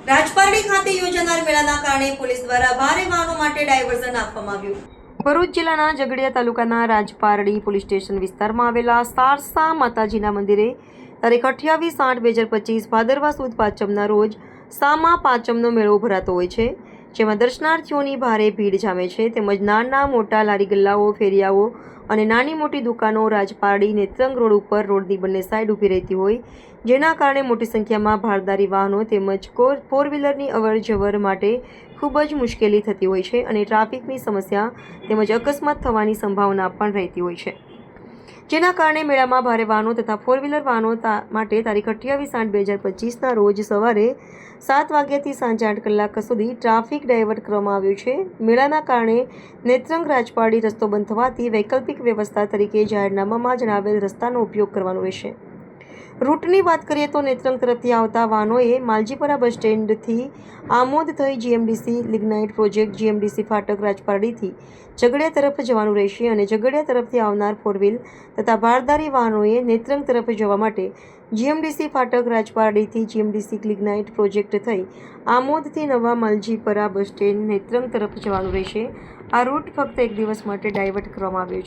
રાજપારડી ખાતે યોજાનાર મેળાના કારણે પોલીસ દ્વારા ભારે વાહનો માટે ડાયવર્ઝન આપવામાં આવ્યું. ભરૂચ જિલ્લાના ઝઘડિયા તાલુકાના રાજપારડી પોલીસ સ્ટેશન વિસ્તારમાં આવેલા સારસા માતાજીના મંદિરે તારીખ 28/8/2025 ભાદરવા સુદ પાંચમના રોજ સામા પાંચમનો મેળો ભરાતો હોય છે, જેમાં દર્શનાર્થીઓની ભારે ભીડ જામે છે. તેમજ નાના મોટા લારી ગલ્લાઓ, ફેરિયાઓ અને નાની મોટી દુકાનો રાજપારડી નેત્રંગ રોડ ઉપર રોડની બંને સાઈડ ઊભી રહેતી હોય, જેના કારણે મોટી સંખ્યામાં ભારદારી વાહનો તેમજ ફોર વ્હીલરની અવર જવર માટે ખૂબ જ મુશ્કેલી થતી હોય છે અને ટ્રાફિકની સમસ્યા તેમજ અકસ્માત થવાની સંભાવના પણ રહેતી હોય છે, જેના કારણે મેળામાં ભારે વાહનો તથા ફોર વ્હીલર વાહનો માટે તારીખ 28/8/2025ના રોજ સવારે 7 વાગ્યાથી સાંજે 8 કલાક સુધી ટ્રાફિક ડાયવર્ટ કરવામાં આવ્યું છે. મેળાના કારણે નેત્રંગ રાજપારડી રસ્તો બંધ થવાથી વૈકલ્પિક વ્યવસ્થા તરીકે જાહેરનામામાં જણાવેલ રસ્તાનો ઉપયોગ કરવાનો રહેશે. રૂટની વાત કરીએ તો નેત્રંગ તરફથી આવતા વાહનોએ માલજીપરા બસ સ્ટેન્ડથી આમોદ થઈ જીએમડીસી લિગ્નાઇટ પ્રોજેક્ટ જીએમડીસી ફાટક રાજપારડીથી ઝઘડિયા તરફ જવાનું રહેશે અને ઝઘડિયા તરફથી આવનાર ફોર વ્હીલ તથા ભારદારી વાહનોએ નેત્રંગ તરફ જવા માટે જીએમડીસી ફાટક રાજપારડીથી જીએમડીસી લિગ્નાઇટ પ્રોજેક્ટ થઈ આમોદથી નવા માલજીપરા બસ સ્ટેન્ડ નેત્રંગ તરફ જવાનું રહેશે. આ રૂટ ફક્ત એક દિવસ માટે ડાયવર્ટ કરવામાં આવ્યો